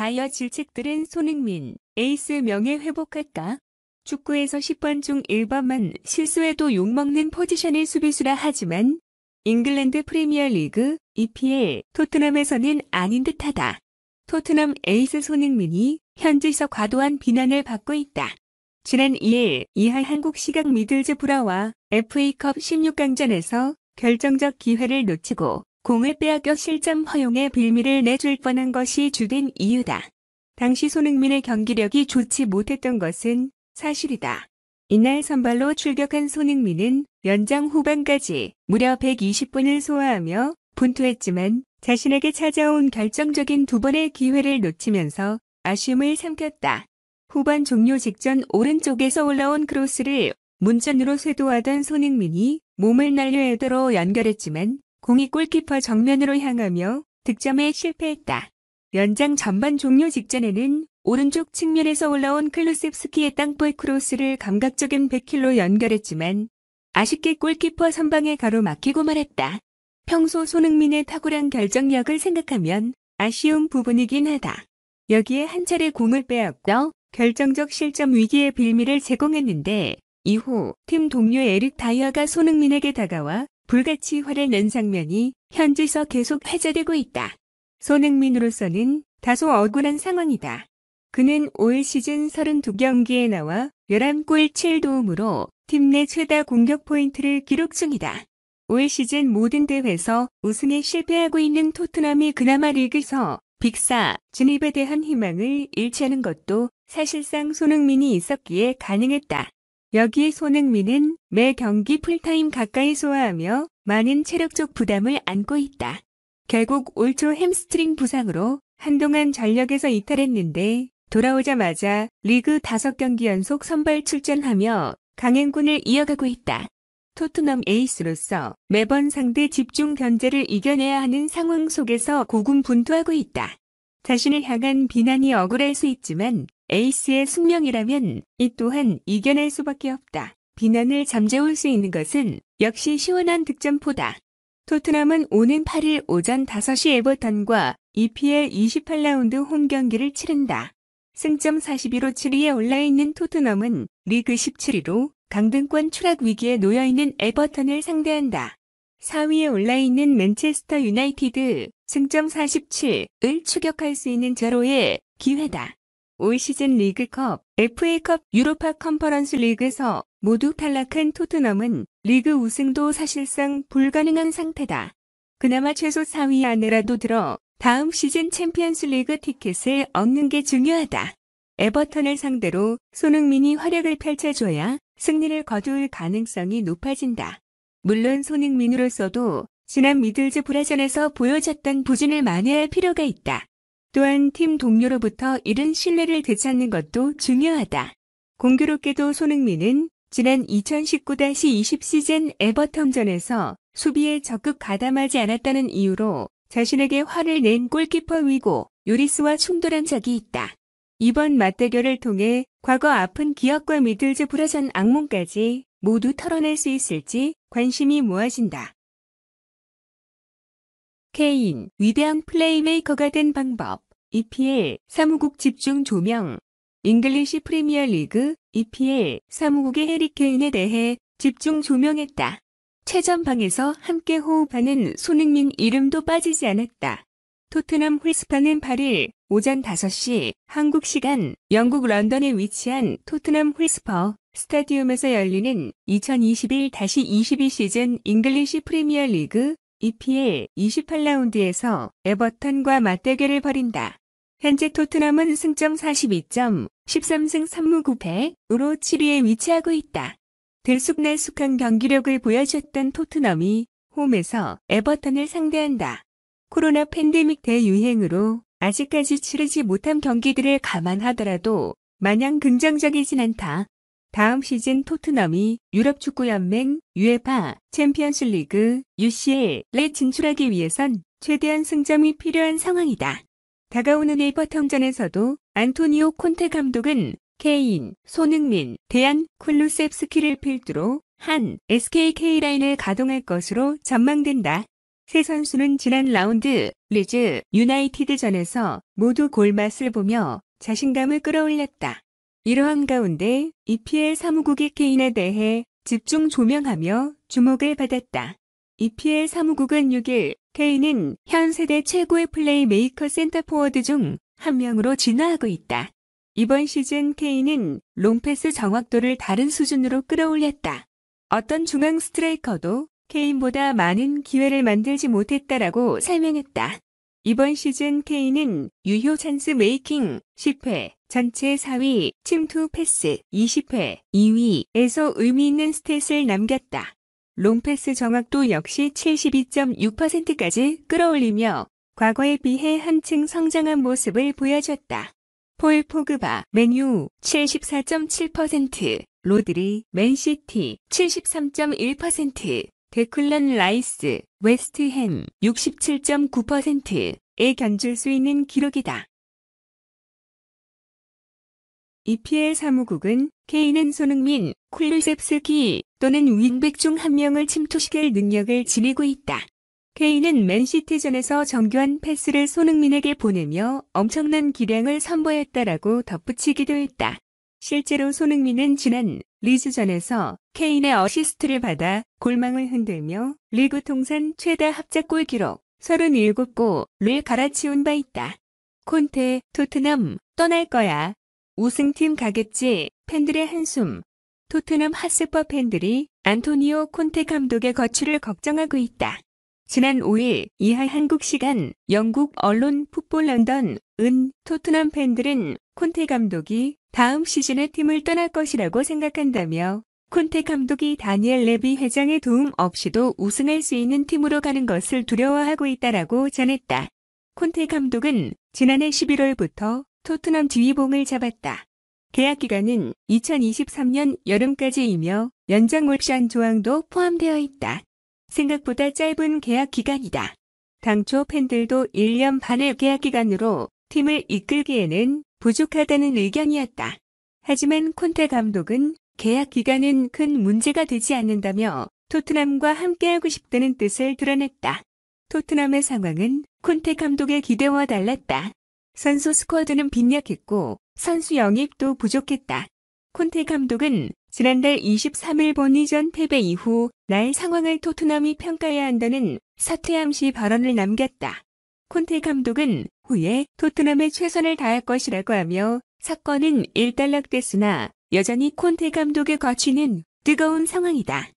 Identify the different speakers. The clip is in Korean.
Speaker 1: 바이어 질책들은 손흥민, 에이스 명예 회복할까? 축구에서 10번 중 1번만 실수해도 욕먹는 포지션의 수비수라 하지만 잉글랜드 프리미어리그 EPL 토트넘에서는 아닌 듯하다. 토트넘 에이스 손흥민이 현지에서 과도한 비난을 받고 있다. 지난 2일 이하 한국 시각 미들즈브라와 FA컵 16강전에서 결정적 기회를 놓치고 공을 빼앗겨 실점 허용의 빌미를 내줄 뻔한 것이 주된 이유다. 당시 손흥민의 경기력이 좋지 못했던 것은 사실이다. 이날 선발로 출격한 손흥민은 연장 후반까지 무려 120분을 소화하며 분투했지만 자신에게 찾아온 결정적인 두 번의 기회를 놓치면서 아쉬움을 삼켰다. 후반 종료 직전 오른쪽에서 올라온 크로스를 문전으로 쇄도하던 손흥민이 몸을 날려 헤더로 연결했지만 공이 골키퍼 정면으로 향하며 득점에 실패했다. 연장 전반 종료 직전에는 오른쪽 측면에서 올라온 클루셉스키의 땅볼 크로스를 감각적인 백힐로 연결했지만 아쉽게 골키퍼 선방에 가로막히고 말았다. 평소 손흥민의 탁월한 결정력을 생각하면 아쉬운 부분이긴 하다. 여기에 한 차례 공을 빼앗겨 결정적 실점 위기의 빌미를 제공했는데 이후 팀 동료 에릭 다이어가 손흥민에게 다가와 불같이 화를 낸 장면이 현지에서 계속 회자되고 있다. 손흥민으로서는 다소 억울한 상황이다. 그는 올 시즌 32경기에 나와 11골 7도움으로 팀 내 최다 공격 포인트를 기록 중이다. 올 시즌 모든 대회에서 우승에 실패하고 있는 토트넘이 그나마 리그에서 빅4 진입에 대한 희망을 잃지 않은 것도 사실상 손흥민이 있었기에 가능했다. 여기에 손흥민은 매 경기 풀타임 가까이 소화하며 많은 체력적 부담을 안고 있다. 결국 올 초 햄스트링 부상으로 한동안 전력에서 이탈했는데 돌아오자마자 리그 5경기 연속 선발 출전하며 강행군을 이어가고 있다. 토트넘 에이스로서 매번 상대 집중 견제를 이겨내야 하는 상황 속에서 고군분투하고 있다. 자신을 향한 비난이 억울할 수 있지만 에이스의 숙명이라면 이 또한 이겨낼 수밖에 없다. 비난을 잠재울 수 있는 것은 역시 시원한 득점포다. 토트넘은 오는 8일 오전 5시 에버턴과 EPL 28라운드 홈 경기를 치른다. 승점 41로 7위에 올라있는 토트넘은 리그 17위로 강등권 추락 위기에 놓여있는 에버턴을 상대한다. 4위에 올라있는 맨체스터 유나이티드 승점 47을 추격할 수 있는 절호의 기회다. 올 시즌 리그컵, FA컵, 유로파 컨퍼런스 리그에서 모두 탈락한 토트넘은 리그 우승도 사실상 불가능한 상태다. 그나마 최소 4위 안에라도 들어 다음 시즌 챔피언스 리그 티켓을 얻는 게 중요하다. 에버턴을 상대로 손흥민이 활약을 펼쳐줘야 승리를 거둘 가능성이 높아진다. 물론 손흥민으로서도 지난 미들즈브라전에서 보여줬던 부진을 만회할 필요가 있다. 또한 팀 동료로부터 잃은 신뢰를 되찾는 것도 중요하다. 공교롭게도 손흥민은 지난 2019-20 시즌 에버턴전에서 수비에 적극 가담하지 않았다는 이유로 자신에게 화를 낸 골키퍼 위고 요리스와 충돌한 적이 있다. 이번 맞대결을 통해 과거 아픈 기억과 미들즈브라전 악몽까지 모두 털어낼 수 있을지 관심이 모아진다. 케인, 위대한 플레이메이커가 된 방법. EPL 사무국 집중 조명. 잉글리시 프리미어리그 EPL 사무국의 해리 케인에 대해 집중 조명했다. 최전방에서 함께 호흡하는 손흥민 이름도 빠지지 않았다. 토트넘 홀스퍼는 8일 오전 5시 한국 시간 영국 런던에 위치한 토트넘 홀스퍼 스타디움에서 열리는 2021-22 시즌 잉글리시 프리미어리그 EPL 28라운드에서 에버턴과 맞대결을 벌인다. 현재 토트넘은 승점 42점, 13승 3무 9패으로 7위에 위치하고 있다. 들쑥날쑥한 경기력을 보여줬던 토트넘이 홈에서 에버턴을 상대한다. 코로나 팬데믹 대유행으로 아직까지 치르지 못한 경기들을 감안하더라도 마냥 긍정적이진 않다. 다음 시즌 토트넘이 유럽축구연맹 UEFA 챔피언스리그 UCL에 진출하기 위해선 최대한 승점이 필요한 상황이다. 다가오는 에버턴전에서도 안토니오 콘테 감독은 케인, 손흥민, 데안 쿨루셉스키를 필두로 한 SKK 라인을 가동할 것으로 전망된다. 세 선수는 지난 라운드 리즈 유나이티드전에서 모두 골맛을 보며 자신감을 끌어올렸다. 이러한 가운데 EPL 사무국이 케인에 대해 집중 조명하며 주목을 받았다. EPL 사무국은 6일 케인은 현 세대 최고의 플레이메이커 센터포워드 중 한 명으로 진화하고 있다. 이번 시즌 케인은 롱패스 정확도를 다른 수준으로 끌어올렸다. 어떤 중앙 스트라이커도 케인보다 많은 기회를 만들지 못했다라고 설명했다. 이번 시즌 케인은 유효 찬스 메이킹 10회, 전체 4위, 침투 패스 20회, 2위에서 의미 있는 스탯을 남겼다. 롱패스 정확도 역시 72.6%까지 끌어올리며 과거에 비해 한층 성장한 모습을 보여줬다. 폴 포그바, 맨유 74.7%, 로드리, 맨시티 73.1%, 데클런 라이스, 웨스트햄 67.9%에 견줄 수 있는 기록이다. EPL 사무국은 케인은 손흥민, 쿨루셉스키 또는 윙백 중 한 명을 침투시킬 능력을 지니고 있다. 케인은 맨시티전에서 정교한 패스를 손흥민에게 보내며 엄청난 기량을 선보였다라고 덧붙이기도 했다. 실제로 손흥민은 지난 리즈전에서 케인의 어시스트를 받아 골망을 흔들며 리그 통산 최다 합작골 기록 37골을 갈아치운 바 있다. 콘테, 토트넘 떠날 거야. 우승팀 가겠지. 팬들의 한숨. 토트넘 핫스퍼 팬들이 안토니오 콘테 감독의 거취를 걱정하고 있다. 지난 5일 이하 한국 시간 영국 언론 풋볼 런던은 토트넘 팬들은 콘테 감독이 다음 시즌에 팀을 떠날 것이라고 생각한다며 콘테 감독이 다니엘 레비 회장의 도움 없이도 우승할 수 있는 팀으로 가는 것을 두려워하고 있다라고 전했다. 콘테 감독은 지난해 11월부터 토트넘 지휘봉을 잡았다. 계약 기간은 2023년 여름까지이며 연장 옵션 조항도 포함되어 있다. 생각보다 짧은 계약 기간이다. 당초 팬들도 1년 반의 계약 기간으로 팀을 이끌기에는 부족하다는 의견이었다. 하지만 콘테 감독은 계약 기간은 큰 문제가 되지 않는다며 토트넘과 함께하고 싶다는 뜻을 드러냈다. 토트넘의 상황은 콘테 감독의 기대와 달랐다. 선수 스쿼드는 빈약했고 선수 영입도 부족했다. 콘테 감독은 지난달 23일 본이전 패배 이후 날 상황을 토트넘이 평가해야 한다는 사퇴함시 발언을 남겼다. 콘테 감독은 후에 토트넘에 최선을 다할 것이라고 하며 사건은 일단락됐으나 여전히 콘테 감독의 거취는 뜨거운 상황이다.